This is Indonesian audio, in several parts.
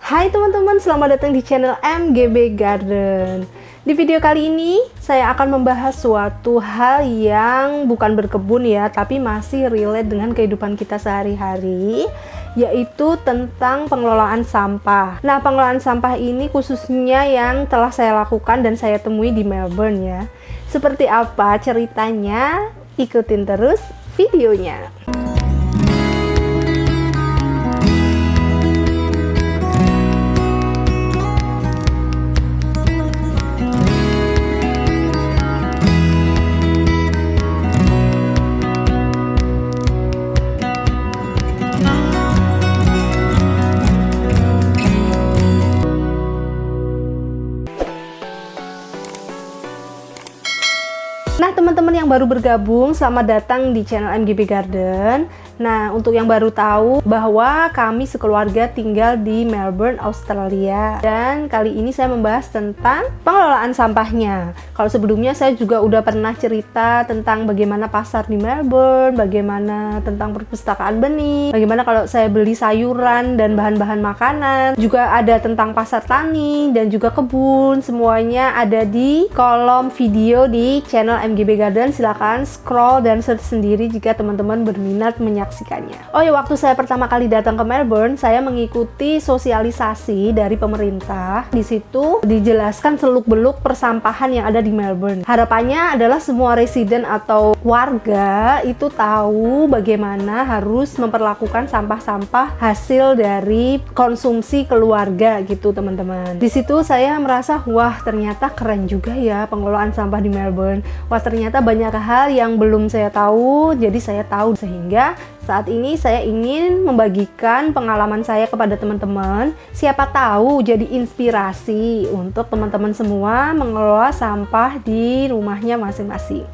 Hai teman-teman, selamat datang di channel MGB Garden. Di video kali ini, saya akan membahas suatu hal yang bukan berkebun ya, tapi masih relate dengan kehidupan kita sehari-hari, yaitu tentang pengelolaan sampah. Nah, pengelolaan sampah ini khususnya yang telah saya lakukan dan saya temui di Melbourne ya. Seperti apa ceritanya? Ikutin terus videonya. Nah, teman-teman yang baru bergabung, selamat datang di channel MGB Garden. Nah, untuk yang baru tahu bahwa kami sekeluarga tinggal di Melbourne, Australia. Dan kali ini saya membahas tentang pengelolaan sampahnya. Kalau sebelumnya saya juga udah pernah cerita tentang bagaimana pasar di Melbourne, bagaimana tentang perpustakaan benih, bagaimana kalau saya beli sayuran dan bahan-bahan makanan. Juga ada tentang pasar tani dan juga kebun. Semuanya ada di kolom video di channel MGB Garden. Silakan scroll dan search sendiri jika teman-teman berminat menyaksikannya. Oh ya, waktu saya pertama kali datang ke Melbourne, saya mengikuti sosialisasi dari pemerintah. Di situ dijelaskan seluk-beluk persampahan yang ada di Melbourne. Harapannya adalah semua residen atau warga itu tahu bagaimana harus memperlakukan sampah-sampah hasil dari konsumsi keluarga gitu, teman-teman. Di situ saya merasa, wah, ternyata keren juga ya pengelolaan sampah di Melbourne. Wah, ternyata banyak hal yang belum saya tahu, jadi saya tahu. Sehingga saat ini saya ingin membagikan pengalaman saya kepada teman-teman. Siapa tahu jadi inspirasi untuk teman-teman semua mengelola sampah di rumahnya masing-masing.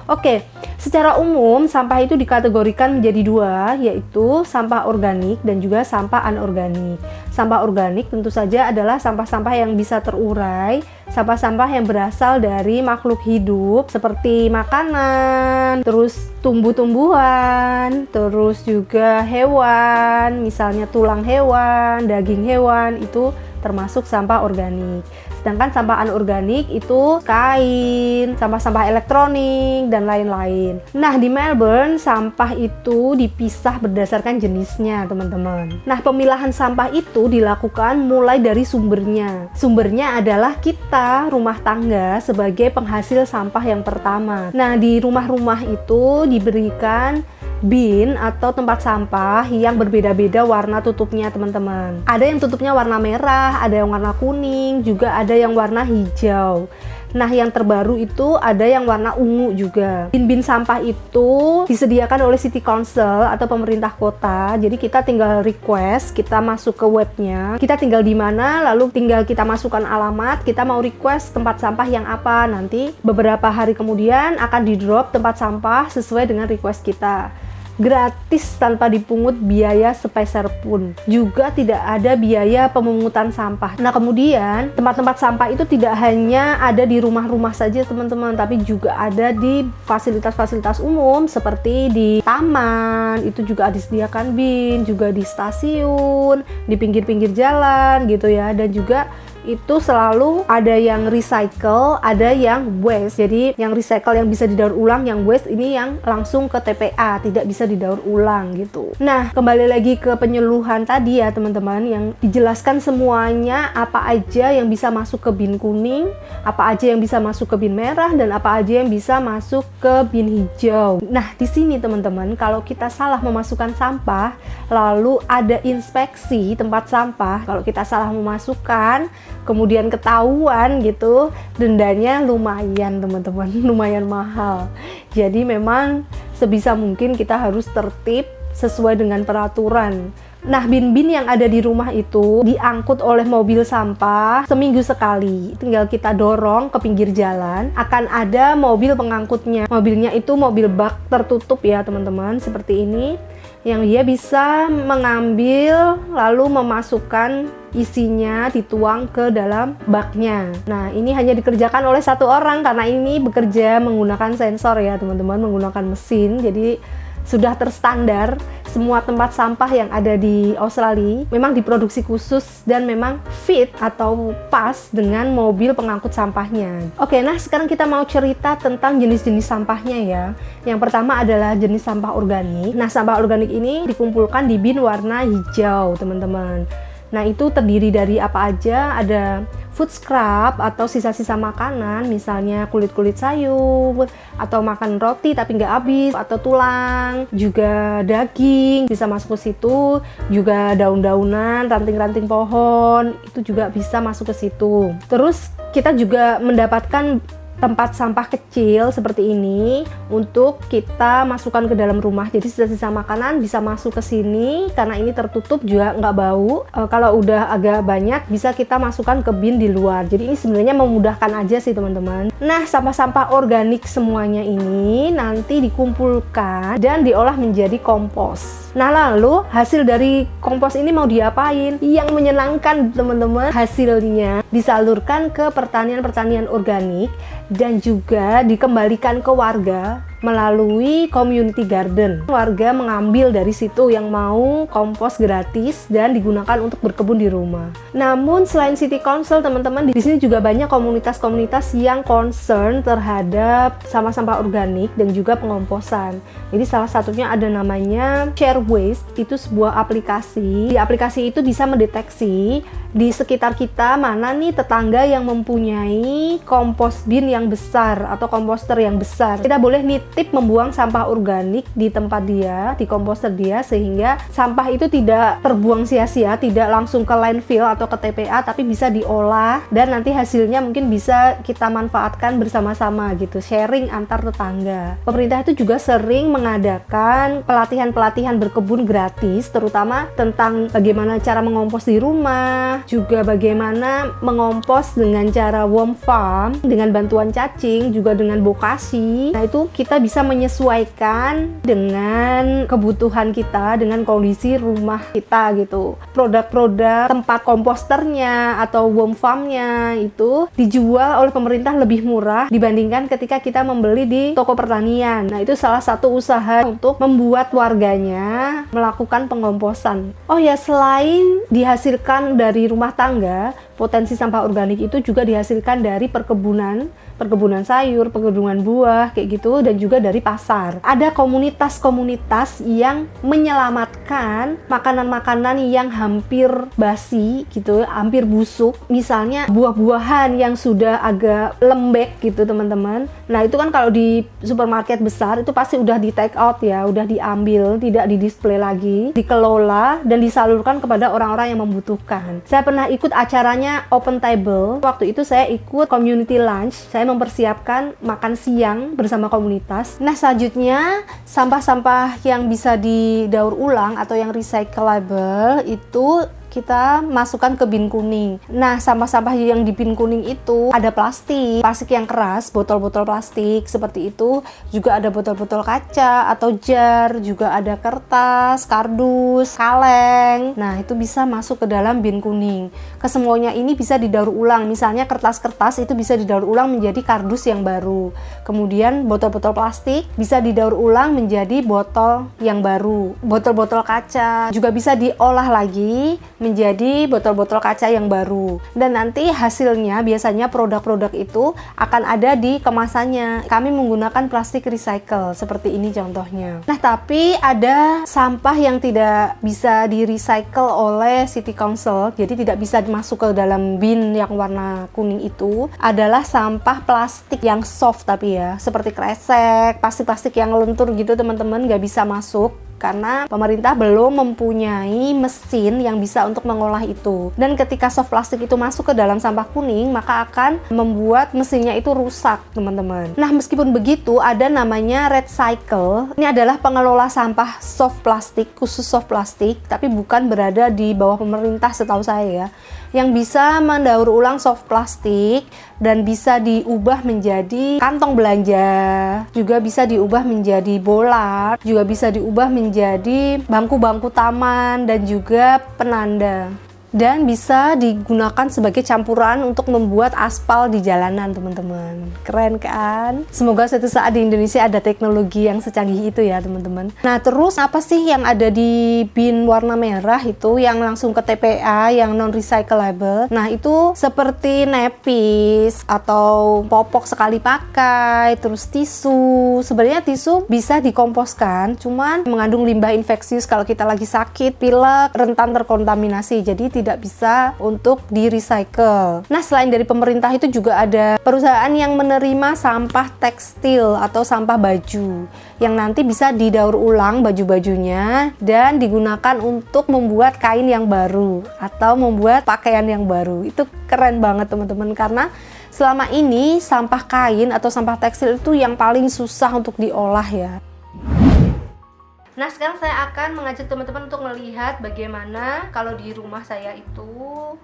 Oke, secara umum sampah itu dikategorikan menjadi dua, yaitu sampah organik dan juga sampah anorganik. Sampah organik tentu saja adalah sampah-sampah yang bisa terurai, sampah-sampah yang berasal dari makhluk hidup seperti makanan, terus tumbuh-tumbuhan, terus juga hewan, misalnya tulang hewan, daging hewan, itu termasuk sampah organik. Sedangkan sampah anorganik itu kain, sampah-sampah elektronik, dan lain-lain. Nah, di Melbourne sampah itu dipisah berdasarkan jenisnya, teman-teman. Nah, pemilahan sampah itu dilakukan mulai dari sumbernya. Sumbernya adalah kita, rumah tangga, sebagai penghasil sampah yang pertama. Nah, di rumah-rumah itu diberikan bin atau tempat sampah yang berbeda-beda warna tutupnya, teman-teman. Ada yang tutupnya warna merah, ada yang warna kuning, juga ada yang warna hijau. Nah, yang terbaru itu ada yang warna ungu juga. Bin-bin sampah itu disediakan oleh City Council atau pemerintah kota. Jadi kita tinggal request, kita masuk ke webnya, kita tinggal di mana, lalu tinggal kita masukkan alamat, kita mau request tempat sampah yang apa. Nanti beberapa hari kemudian akan di-drop tempat sampah sesuai dengan request kita. Gratis tanpa dipungut biaya sepeser pun. Juga tidak ada biaya pemungutan sampah. Nah, kemudian tempat-tempat sampah itu tidak hanya ada di rumah-rumah saja, teman-teman, tapi juga ada di fasilitas-fasilitas umum seperti di taman, itu juga disediakan bin, juga di stasiun, di pinggir-pinggir jalan gitu ya, dan juga itu selalu ada yang recycle, ada yang waste. Jadi yang recycle yang bisa didaur ulang, yang waste ini yang langsung ke TPA, tidak bisa didaur ulang gitu. Nah, kembali lagi ke penyuluhan tadi ya, teman-teman, yang dijelaskan semuanya apa aja yang bisa masuk ke bin kuning, apa aja yang bisa masuk ke bin merah, dan apa aja yang bisa masuk ke bin hijau. Nah, di sini teman-teman, kalau kita salah memasukkan sampah, lalu ada inspeksi tempat sampah, kalau kita salah memasukkan, kemudian ketahuan gitu, dendanya lumayan, teman-teman, lumayan mahal. Jadi memang sebisa mungkin kita harus tertib sesuai dengan peraturan. Nah, bin-bin yang ada di rumah itu diangkut oleh mobil sampah seminggu sekali. Tinggal kita dorong ke pinggir jalan, akan ada mobil pengangkutnya. Mobilnya itu mobil bak tertutup ya, teman-teman, seperti ini, yang dia bisa mengambil lalu memasukkan isinya, dituang ke dalam baknya. Nah, ini hanya dikerjakan oleh satu orang karena ini bekerja menggunakan sensor ya, teman-teman, menggunakan mesin. Jadi sudah terstandar. Semua tempat sampah yang ada di Australia memang diproduksi khusus dan memang fit atau pas dengan mobil pengangkut sampahnya. Oke, nah sekarang kita mau cerita tentang jenis-jenis sampahnya ya. Yang pertama adalah jenis sampah organik. Nah, sampah organik ini dikumpulkan di bin warna hijau, teman-teman. Nah, itu terdiri dari apa aja? Ada food scrap atau sisa-sisa makanan, misalnya kulit-kulit sayur, atau makan roti tapi nggak habis, atau tulang, juga daging bisa masuk ke situ, juga daun-daunan, ranting-ranting pohon, itu juga bisa masuk ke situ. Terus kita juga mendapatkan tempat sampah kecil seperti ini untuk kita masukkan ke dalam rumah. Jadi sisa-sisa makanan bisa masuk ke sini karena ini tertutup juga nggak bau. Kalau udah agak banyak bisa kita masukkan ke bin di luar. Jadi ini sebenarnya memudahkan aja sih teman-teman. Nah, sampah-sampah organik semuanya ini nanti dikumpulkan dan diolah menjadi kompos. Nah, lalu hasil dari kompos ini mau diapain? Yang menyenangkan teman-teman, hasilnya disalurkan ke pertanian-pertanian organik dan juga dikembalikan ke warga melalui community garden. Warga mengambil dari situ yang mau kompos gratis dan digunakan untuk berkebun di rumah. Namun selain City Council, teman-teman, di sini juga banyak komunitas-komunitas yang concern terhadap sampah-sampah organik dan juga pengomposan. Jadi salah satunya ada namanya Share Waste, itu sebuah aplikasi. Di aplikasi itu bisa mendeteksi di sekitar kita mana nih tetangga yang mempunyai kompos bin yang besar atau komposter yang besar. Kita boleh nitip membuang sampah organik di tempat dia, di komposter dia, sehingga sampah itu tidak terbuang sia-sia, tidak langsung ke landfill atau ke TPA, tapi bisa diolah dan nanti hasilnya mungkin bisa kita manfaatkan bersama-sama gitu, sharing antar tetangga. Pemerintah itu juga sering mengadakan pelatihan-pelatihan berkebun gratis, terutama tentang bagaimana cara mengompos di rumah, juga bagaimana mengompos dengan cara worm farm, dengan bantuan cacing, juga dengan bokashi. Nah, itu kita bisa menyesuaikan dengan kebutuhan kita, dengan kondisi rumah kita gitu. Produk-produk tempat komposternya atau worm farmnya itu dijual oleh pemerintah lebih murah dibandingkan ketika kita membeli di toko pertanian. Nah, itu salah satu usaha untuk membuat warganya melakukan pengomposan. Oh ya, selain dihasilkan dari rumah tangga, potensi sampah organik itu juga dihasilkan dari perkebunan sayur, perkebunan buah, kayak gitu, dan juga dari pasar. Ada komunitas-komunitas yang menyelamatkan makanan-makanan yang hampir basi gitu, hampir busuk. Misalnya buah-buahan yang sudah agak lembek gitu, teman-teman. Nah, itu kan kalau di supermarket besar itu pasti udah di take out ya, udah diambil, tidak di display lagi, dikelola dan disalurkan kepada orang-orang yang membutuhkan. Saya pernah ikut acaranya Open Table. Waktu itu saya ikut community lunch. Saya mempersiapkan makan siang bersama komunitas. Nah, selanjutnya sampah-sampah yang bisa didaur ulang atau yang recyclable itu kita masukkan ke bin kuning. Nah, sampah-sampah yang di bin kuning itu ada plastik yang keras, botol-botol plastik seperti itu, juga ada botol-botol kaca atau jar, juga ada kertas, kardus, kaleng. Nah, itu bisa masuk ke dalam bin kuning. Kesemuanya ini bisa didaur ulang. Misalnya kertas-kertas itu bisa didaur ulang menjadi kardus yang baru. Kemudian botol-botol plastik bisa didaur ulang menjadi botol yang baru. Botol-botol kaca juga bisa diolah lagi menjadi botol-botol kaca yang baru. Dan nanti hasilnya biasanya produk-produk itu akan ada di kemasannya. Kami menggunakan plastik recycle seperti ini contohnya. Nah, tapi ada sampah yang tidak bisa di-recycle oleh City Council, jadi tidak bisa masuk ke dalam bin yang warna kuning itu. Adalah sampah plastik yang soft tapi ya, seperti kresek, plastik-plastik yang lentur gitu teman-teman, nggak bisa masuk karena pemerintah belum mempunyai mesin yang bisa untuk mengolah itu. Dan ketika soft plastik itu masuk ke dalam sampah kuning, maka akan membuat mesinnya itu rusak, teman-teman. Nah, meskipun begitu, ada namanya Red Cycle. Ini adalah pengelola sampah soft plastik, khusus soft plastik, tapi bukan berada di bawah pemerintah setahu saya ya, yang bisa mendaur ulang soft plastik dan bisa diubah menjadi kantong belanja, juga bisa diubah menjadi bola, juga bisa diubah menjadi bangku-bangku taman dan juga penanda. dan bisa digunakan sebagai campuran untuk membuat aspal di jalanan, teman-teman. Keren kan? Semoga suatu saat di Indonesia ada teknologi yang secanggih itu ya, teman-teman. Nah, terus apa sih yang ada di bin warna merah itu yang langsung ke TPA yang non recyclable? Nah, itu seperti nepis atau popok sekali pakai, terus tisu. Sebenarnya tisu bisa dikomposkan, cuman mengandung limbah infeksius kalau kita lagi sakit, pilek, rentan terkontaminasi. Jadi tidak bisa untuk di-recycle. Nah, selain dari pemerintah itu juga ada perusahaan yang menerima sampah tekstil atau sampah baju yang nanti bisa didaur ulang baju-bajunya dan digunakan untuk membuat kain yang baru atau membuat pakaian yang baru. Itu keren banget, teman-teman, karena selama ini sampah kain atau sampah tekstil itu yang paling susah untuk diolah ya. Nah, sekarang saya akan mengajak teman-teman untuk melihat bagaimana kalau di rumah saya itu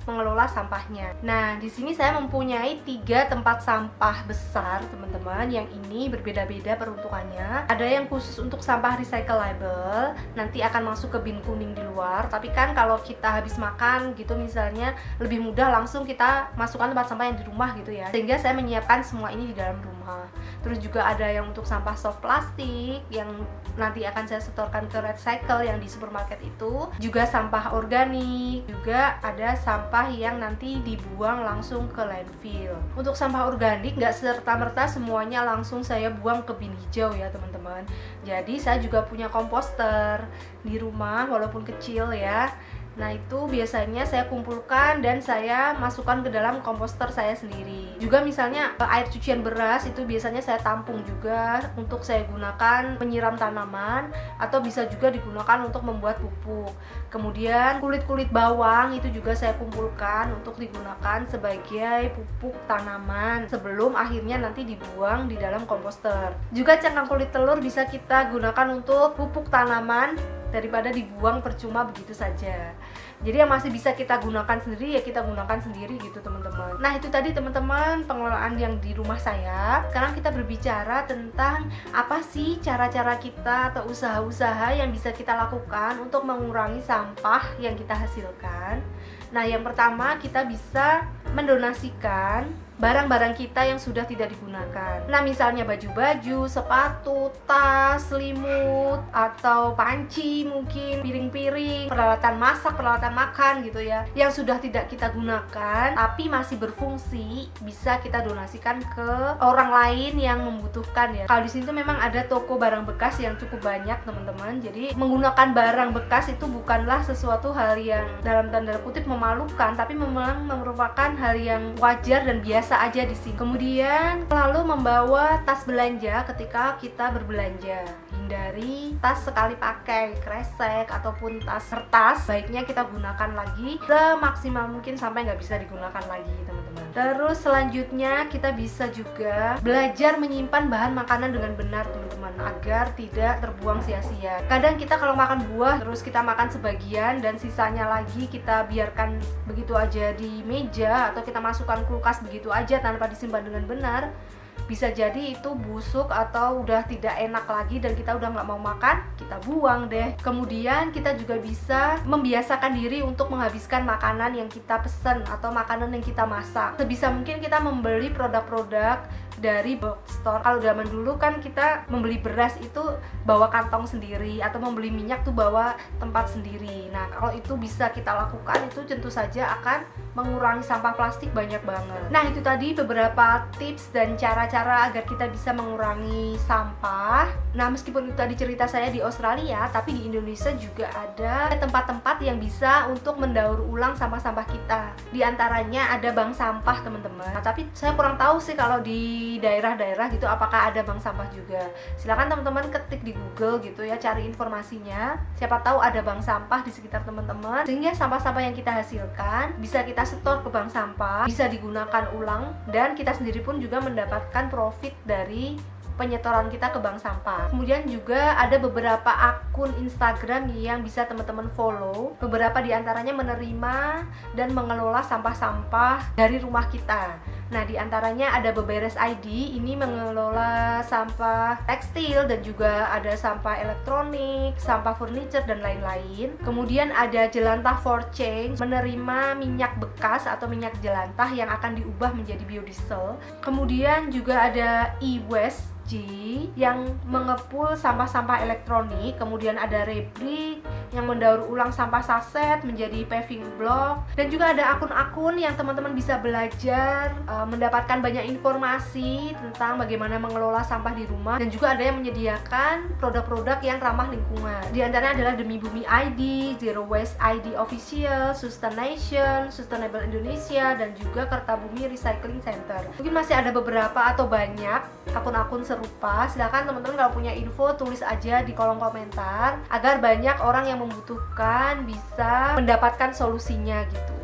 mengelola sampahnya. Nah, di sini saya mempunyai 3 tempat sampah besar, teman-teman. Yang ini berbeda-beda peruntukannya. Ada yang khusus untuk sampah recyclable, nanti akan masuk ke bin kuning di luar. Tapi kan kalau kita habis makan gitu misalnya, lebih mudah langsung kita masukkan tempat sampah yang di rumah gitu ya. Sehingga saya menyiapkan semua ini di dalam rumah. Terus juga ada yang untuk sampah soft plastik yang nanti akan saya setorkan ke recycle yang di supermarket itu. Juga sampah organik, juga ada sampah yang nanti dibuang langsung ke landfill. Untuk sampah organik nggak serta-merta semuanya langsung saya buang ke bin hijau ya, teman-teman. Jadi saya juga punya komposter di rumah walaupun kecil ya. Nah, itu biasanya saya kumpulkan dan saya masukkan ke dalam komposter saya sendiri. Juga misalnya air cucian beras itu biasanya saya tampung juga untuk saya gunakan menyiram tanaman atau bisa juga digunakan untuk membuat pupuk. Kemudian kulit-kulit bawang itu juga saya kumpulkan untuk digunakan sebagai pupuk tanaman sebelum akhirnya nanti dibuang di dalam komposter. Juga cangkang kulit telur bisa kita gunakan untuk pupuk tanaman daripada dibuang percuma begitu saja. Jadi yang masih bisa kita gunakan sendiri ya kita gunakan sendiri gitu, teman-teman. Nah, itu tadi teman-teman pengelolaan yang di rumah saya. Sekarang kita berbicara tentang apa sih cara-cara kita atau usaha-usaha yang bisa kita lakukan untuk mengurangi sampah yang kita hasilkan. Nah, yang pertama kita bisa mendonasikan barang-barang kita yang sudah tidak digunakan. Nah, misalnya baju-baju, sepatu, tas, selimut, atau panci mungkin, piring-piring, peralatan masak, peralatan makan gitu ya, yang sudah tidak kita gunakan tapi masih berfungsi, bisa kita donasikan ke orang lain yang membutuhkan ya. Kalau di sini tuh memang ada toko barang bekas yang cukup banyak, teman-teman. Jadi menggunakan barang bekas itu bukanlah sesuatu hal yang dalam tanda kutip memalukan, tapi memang merupakan hal yang wajar dan biasa aja di sini. Kemudian selalu membawa tas belanja ketika kita berbelanja. Hindari tas sekali pakai, kresek ataupun tas kertas. Baiknya kita gunakan lagi semaksimal mungkin sampai nggak bisa digunakan lagi, teman-teman. Terus selanjutnya kita bisa juga belajar menyimpan bahan makanan dengan benar, teman-teman, agar tidak terbuang sia-sia. Kadang kita kalau makan buah terus kita makan sebagian dan sisanya lagi kita biarkan begitu aja di meja atau kita masukkan kulkas begitu aja tanpa disimpan dengan benar, bisa jadi itu busuk atau udah tidak enak lagi dan kita udah nggak mau makan, kita buang deh. Kemudian kita juga bisa membiasakan diri untuk menghabiskan makanan yang kita pesen atau makanan yang kita masak. Sebisa mungkin kita membeli produk-produk dari box store. Kalau zaman dulu kan kita membeli beras itu bawa kantong sendiri atau membeli minyak tuh bawa tempat sendiri. Nah, kalau itu bisa kita lakukan, itu tentu saja akan mengurangi sampah plastik banyak banget. Nah, itu tadi beberapa tips dan cara-cara agar kita bisa mengurangi sampah. Nah, meskipun itu tadi cerita saya di Australia, tapi di Indonesia juga ada tempat-tempat yang bisa untuk mendaur ulang sampah-sampah kita. Di antaranya ada bank sampah, teman-teman. Nah, tapi saya kurang tahu sih kalau di daerah-daerah gitu apakah ada bank sampah juga. Silakan teman-teman ketik di Google gitu ya, cari informasinya. Siapa tahu ada bank sampah di sekitar teman-teman, sehingga sampah-sampah yang kita hasilkan bisa kita setor ke bank sampah, bisa digunakan ulang, dan kita sendiri pun juga mendapatkan profit dari penyetoran kita ke bank sampah. Kemudian juga ada beberapa akun Instagram yang bisa teman-teman follow. Beberapa diantaranya menerima dan mengelola sampah-sampah dari rumah kita. Nah, di antaranya ada Beberes ID, ini mengelola sampah tekstil dan juga ada sampah elektronik, sampah furniture dan lain-lain. Kemudian ada Jelantah for Change, menerima minyak bekas atau minyak jelantah yang akan diubah menjadi biodiesel. Kemudian juga ada e-waste yang mengepul sampah-sampah elektronik. Kemudian ada Rebrik yang mendaur ulang sampah saset menjadi paving block. Dan juga ada akun-akun yang teman-teman bisa belajar, mendapatkan banyak informasi tentang bagaimana mengelola sampah di rumah. Dan juga ada yang menyediakan produk-produk yang ramah lingkungan. Di antaranya adalah Demi Bumi ID, Zero Waste ID Official, Sustaination, Sustainable Indonesia, dan juga Kertabumi Recycling Center. Mungkin masih ada beberapa atau banyak akun-akun serupa. Silakan teman-teman kalau punya info tulis aja di kolom komentar agar banyak orang yang membutuhkan bisa mendapatkan solusinya gitu.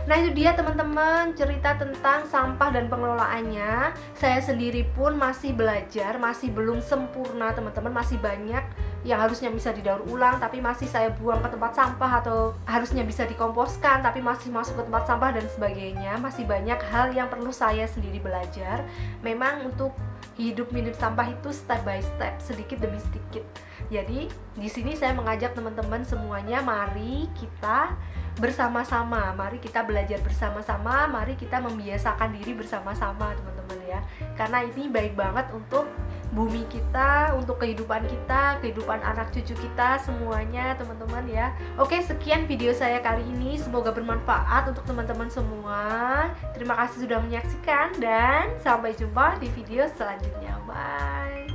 Nah, itu dia teman-teman cerita tentang sampah dan pengelolaannya. Saya sendiri pun masih belajar, masih belum sempurna teman-teman, masih banyak yang harusnya bisa didaur ulang tapi masih saya buang ke tempat sampah, atau harusnya bisa dikomposkan tapi masih masuk ke tempat sampah dan sebagainya. Masih banyak hal yang perlu saya sendiri belajar. Memang untuk hidup minum sampah itu step by step, sedikit demi sedikit. Jadi di sini saya mengajak teman-teman semuanya, mari kita bersama-sama, mari kita belajar bersama-sama, mari kita membiasakan diri bersama-sama teman-teman ya. Karena ini baik banget untuk bumi kita, untuk kehidupan kita, kehidupan anak cucu kita semuanya teman-teman ya. Oke, sekian video saya kali ini, semoga bermanfaat untuk teman-teman semua. Terima kasih sudah menyaksikan dan sampai jumpa di video selanjutnya. Bye.